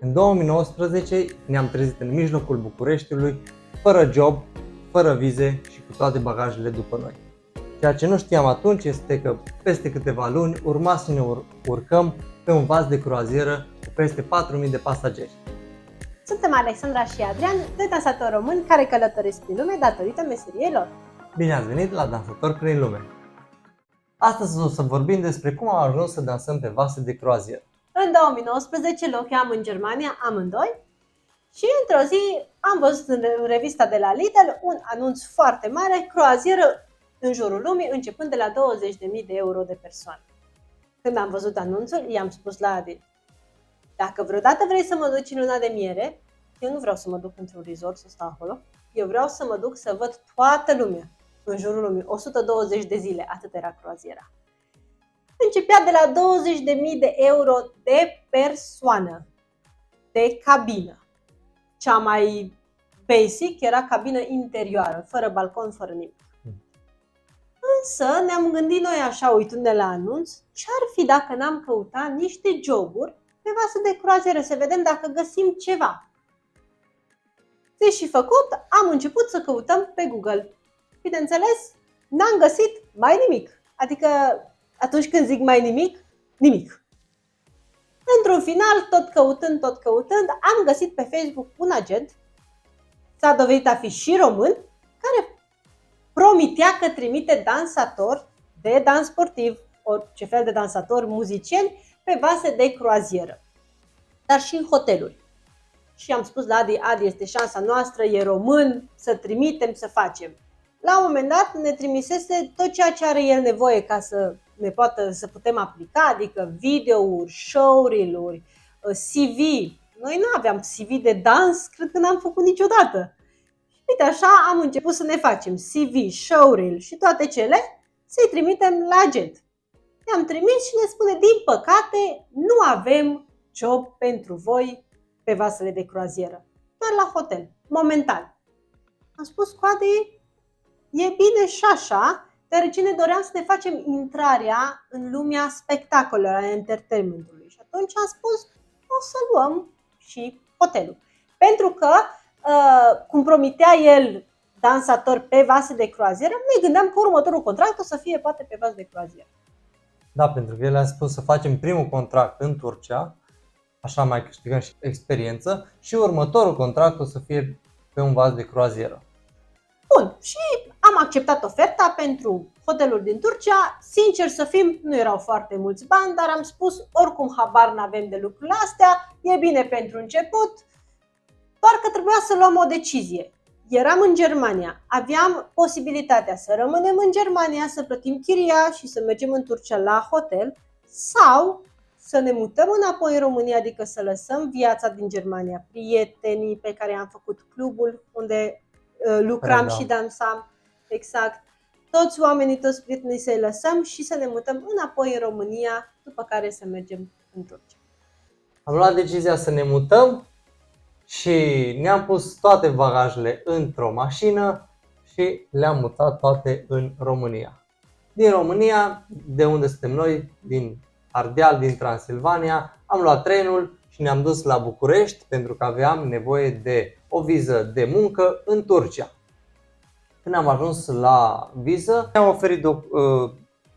În 2019 ne-am trezit în mijlocul Bucureștiului, fără job, fără vize și cu toate bagajele după noi. Ceea ce nu știam atunci este că peste câteva luni urma să ne urcăm pe un vas de croazieră cu peste 4.000 de pasageri. Suntem Alexandra și Adrian, doi dansatori români care călătoresc prin lume datorită meseriei lor. Bine ați venit la Dansatori prin lume! Astăzi o să vorbim despre cum am ajuns să dansăm pe vase de croazieră. În 2019 locuiam în Germania amândoi și într-o zi am văzut în revista de la Lidl un anunț foarte mare, croazieră în jurul lumii, începând de la 20.000 de euro de persoană. Când am văzut anunțul, i-am spus la Adi: dacă vreodată vrei să mă duci în luna de miere, eu nu vreau să mă duc într-un resort să stau acolo, eu vreau să mă duc să văd toată lumea în jurul lumii, 120 de zile, atât era croaziera. Începea de la 20.000 de euro de persoană, de cabină. Cea mai basic era cabină interioară, fără balcon, fără nimic. Însă ne-am gândit noi așa, uitându-ne la anunț, ce-ar fi dacă n-am căutat niște joburi pe vase de croazieră, să vedem dacă găsim ceva. Zis și făcut, am început să căutăm pe Google. Bineînțeles, n-am găsit mai nimic. Adică, atunci când zic mai nimic, nimic. Într-un final, tot căutând, am găsit pe Facebook un agent, s-a dovedit a fi și român, care promitea că trimite dansatori de dans sportiv, orice fel de dansatori, muzicieni, pe vase de croazieră, dar și în hoteluri. Și am spus la Adi, este șansa noastră, e român, să trimitem, să facem. La un moment dat ne trimisese tot ceea ce are el nevoie ca să putem aplica, adică videouri, show-reel-uri, CV. Noi nu aveam CV de dans, cred că n-am făcut niciodată. Și uite așa am început să ne facem CV, show-reel și toate cele, să-i trimitem la agent. I-am trimis și ne spune: din păcate, nu avem job pentru voi pe vasele de croazieră, doar la hotel, momentan. Am spus cu Adi: e bine și așa, deoarece ne doream să ne facem intrarea în lumea spectacolelor, a entertainmentului. Și atunci am spus: o să luăm și hotelul. Pentru că, cum promitea el dansator pe vase de croazieră, ne gândeam că următorul contract o să fie poate pe vas de croazieră. Da, pentru că el a spus să facem primul contract în Turcia, așa mai câștigăm și experiență, și următorul contract o să fie pe un vas de croazieră. Bun, și am acceptat oferta pentru hotelul din Turcia. Sincer să fim, nu erau foarte mulți bani, dar am spus: oricum habar n-avem de lucrurile astea, e bine pentru început, doar că trebuia să luăm o decizie. Eram în Germania, aveam posibilitatea să rămânem în Germania, să plătim chiria și să mergem în Turcia la hotel, sau să ne mutăm înapoi în România, adică să lăsăm viața din Germania, prietenii pe care am făcut, clubul unde lucram și dansam, exact, toți oamenii, toți prietenii, să-i lăsăm și să ne mutăm înapoi în România, după care să mergem în Turcia. Am luat decizia să ne mutăm și ne-am pus toate bagajele într-o mașină și le-am mutat toate în România. Din România, de unde suntem noi, din Ardeal, din Transilvania, am luat trenul și ne-am dus la București pentru că aveam nevoie de o viză de muncă în Turcia. Când am ajuns la viză, mi-am oferit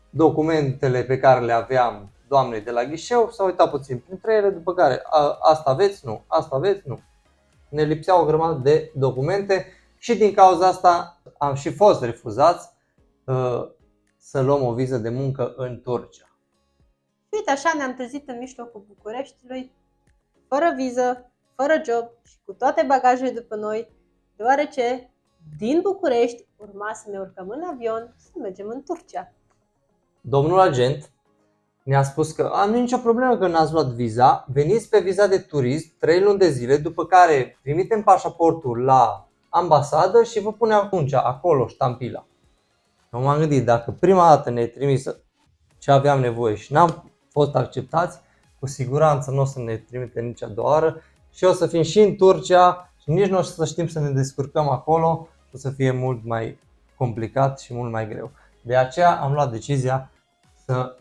documentele pe care le aveam doamnei de la ghișeu, s-a uitat puțin printre ele, după care asta aveți? Nu, asta aveți? Nu. Ne lipseau o grămadă de documente și din cauza asta am și fost refuzați să luăm o viză de muncă în Turcia. Uite așa ne-am trezit în mijlocul Bucureștiului, fără viză, fără job și cu toate bagajele după noi, deoarece din București urma să ne urcăm în avion să mergem în Turcia. Domnul agent ne-a spus că nu e nicio problemă că n-ați luat viza, veniți pe viza de turism 3 luni de zile, după care trimitem pașaportul la ambasadă și vă pune atunci acolo ștampila. Eu m-am gândit, dacă prima dată ne-ai trimis ce aveam nevoie și n-am fost acceptați, cu siguranță nu o să ne trimite nici a doua oară și o să fim și în Turcia și nici nu o să știm să ne descurcăm acolo și o să fie mult mai complicat și mult mai greu. De aceea am luat decizia să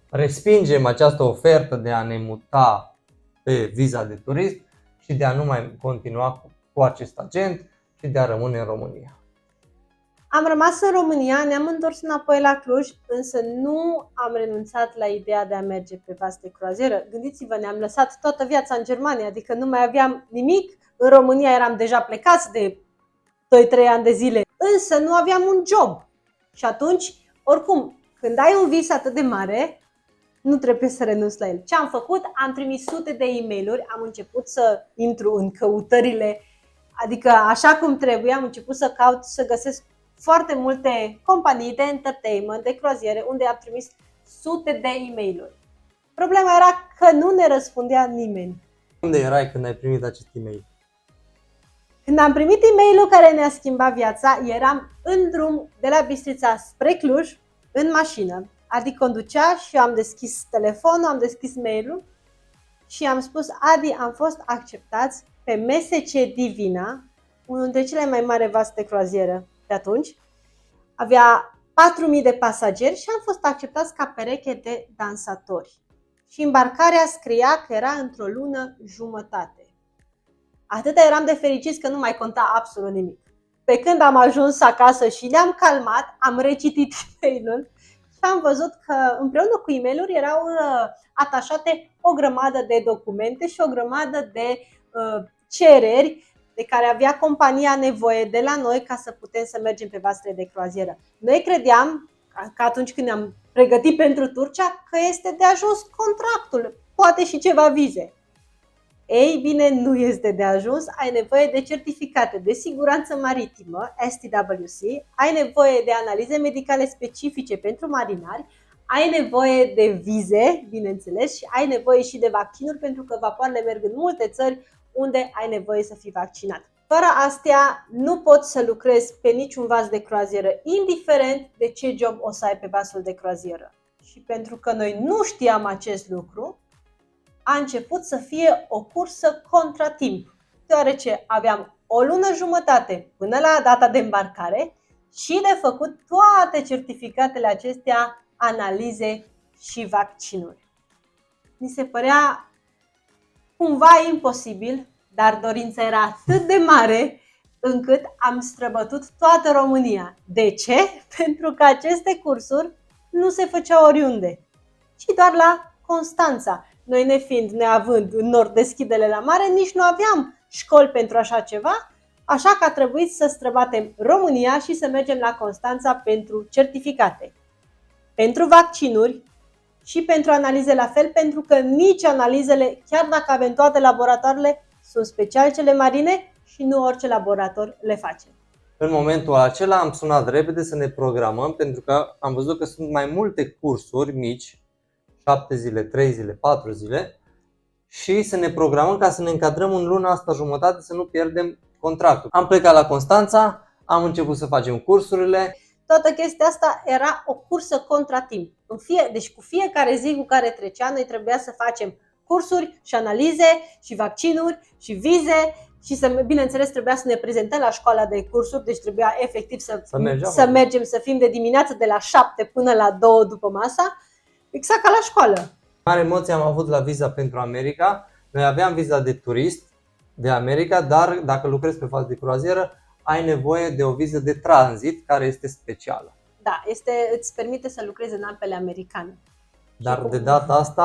respingem această ofertă de a ne muta pe viza de turist și de a nu mai continua cu acest agent și de a rămâne în România. Am rămas în România, ne-am întors înapoi la Cluj, însă nu am renunțat la ideea de a merge pe vas de croazieră. Gândiți-vă, ne-am lăsat toată viața în Germania, adică nu mai aveam nimic. În România eram deja plecați de 2-3 ani de zile, însă nu aveam un job. Și atunci, oricum, când ai un vis atât de mare, nu trebuie să renunți la el. Ce am făcut? Am trimis sute de e-mail-uri, am început să intru în căutările, adică așa cum trebuie, am început să caut, să găsesc foarte multe companii de entertainment, de croaziere, unde am trimis sute de e-mail-uri. Problema era că nu ne răspundea nimeni. Unde erai când ai primit acest e-mail? Când am primit e-mailul care ne-a schimbat viața, eram în drum de la Bistrița spre Cluj, în mașină. Adi conducea și am deschis telefonul, am deschis mail-ul și am spus: Adi, am fost acceptați pe MSC Divina, unul dintre cele mai mari vase de croazieră de atunci. Avea 4.000 de pasageri și am fost acceptați ca pereche de dansatori. Și embarcarea scria că era într-o lună jumătate. Atâta eram de fericiți că nu mai conta absolut nimic. Pe când am ajuns acasă și ne-am calmat, am recitit e-mail-ul și am văzut că împreună cu e-mail-uri erau atașate o grămadă de documente și o grămadă de cereri de care avea compania nevoie de la noi ca să putem să mergem pe vasele de croazieră. Noi credeam că atunci când ne-am pregătit pentru Turcia că este de ajuns contractul, poate și ceva vize. Ei bine, nu este de ajuns, ai nevoie de certificate de siguranță maritimă, STWC, ai nevoie de analize medicale specifice pentru marinari, ai nevoie de vize, bineînțeles, și ai nevoie și de vaccinuri pentru că vapoarele merg în multe țări unde ai nevoie să fii vaccinat. Fără astea nu poți să lucrezi pe niciun vas de croazieră, indiferent de ce job o să ai pe vasul de croazieră. Și pentru că noi nu știam acest lucru, a început să fie o cursă contra timp, deoarece aveam o lună jumătate până la data de îmbarcare și de făcut toate certificatele acestea, analize și vaccinuri. Mi se părea cumva imposibil, dar dorința era atât de mare încât am străbătut toată România. De ce? Pentru că aceste cursuri nu se făceau oriunde, ci doar la Constanța. Noi neavând în nord deschidere la mare, nici nu aveam școli pentru așa ceva, așa că a trebuit să străbatem România și să mergem la Constanța pentru certificate, pentru vaccinuri și pentru analize la fel, pentru că nici analizele, chiar dacă avem toate laboratoarele, sunt special cele marine și nu orice laborator le face. În momentul acela am sunat repede să ne programăm pentru că am văzut că sunt mai multe cursuri mici, 7 zile, 3 zile, 4 zile și să ne programăm ca să ne încadrăm în luna asta jumătate să nu pierdem contractul. Am plecat la Constanța, am început să facem cursurile. Toată chestia asta era o cursă contra timp. Deci cu fiecare zi cu care trecea, noi trebuia să facem cursuri și analize și vaccinuri și vize și bineînțeles trebuia să ne prezentăm la școala de cursuri, deci trebuia efectiv să mergem, să fim de dimineață de la 7 până la 2 după masa, exact ca la școală. Mare emoție am avut la viza pentru America. Noi aveam viza de turist de America, dar dacă lucrezi pe vas de croazieră, ai nevoie de o viză de tranzit care este specială. Da, îți permite să lucrezi în apele americane. Dar de data asta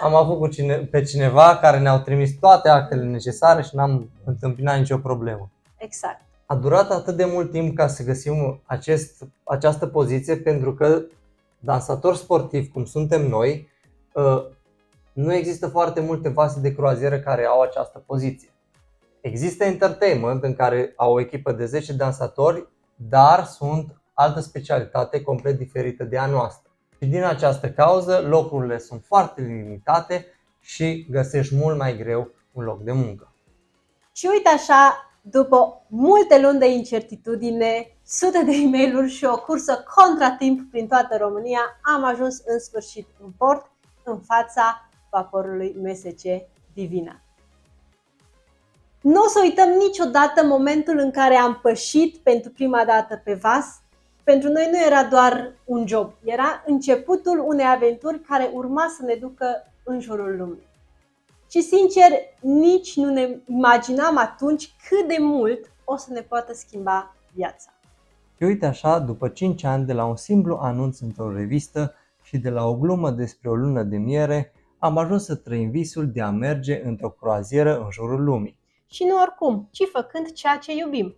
am avut pe cineva care ne-au trimis toate actele necesare și n-am întâmpinat nicio problemă. Exact. A durat atât de mult timp ca să găsim această poziție pentru că dansatori sportivi cum suntem noi, nu există foarte multe vase de croazieră care au această poziție. Există entertainment în care au o echipă de 10 dansatori, dar sunt altă specialitate complet diferită de a noastră. Și din această cauză locurile sunt foarte limitate și găsești mult mai greu un loc de muncă. Și uite așa, după multe luni de incertitudine, sute de e-mail-uri și o cursă contra timp prin toată România, am ajuns în sfârșit în port, în fața vaporului MSC Divina. Nu o să uităm niciodată momentul în care am pășit pentru prima dată pe vas. Pentru noi nu era doar un job, era începutul unei aventuri care urma să ne ducă în jurul lumii. Și sincer, nici nu ne imaginam atunci cât de mult o să ne poată schimba viața. Și uite așa, după 5 ani de la un simplu anunț într-o revistă și de la o glumă despre o lună de miere, am ajuns să trăim visul de a merge într-o croazieră în jurul lumii. Și nu oricum, ci făcând ceea ce iubim.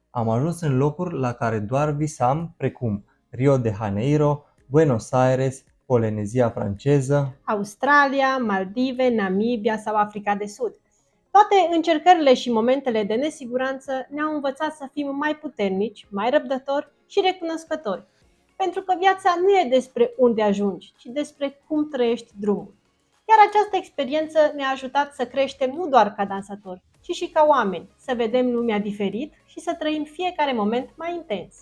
Am ajuns în locuri la care doar visam, precum Rio de Janeiro, Buenos Aires, Polinezia franceză. Australia, Maldive, Namibia sau Africa de Sud. Toate încercările și momentele de nesiguranță ne-au învățat să fim mai puternici, mai răbdători și recunoscători. Pentru că viața nu e despre unde ajungi, ci despre cum trăiești drumul. Iar această experiență ne-a ajutat să creștem nu doar ca dansatori, ci și ca oameni, să vedem lumea diferit și să trăim fiecare moment mai intens.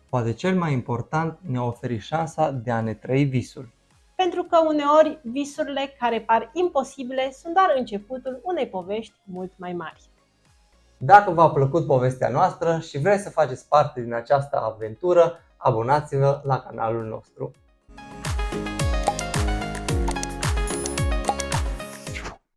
Poate cel mai important, ne-a oferit șansa de a ne trăi visul. Pentru că uneori visurile care par imposibile sunt doar începutul unei povești mult mai mari. Dacă v-a plăcut povestea noastră și vreți să faceți parte din această aventură, abonați-vă la canalul nostru.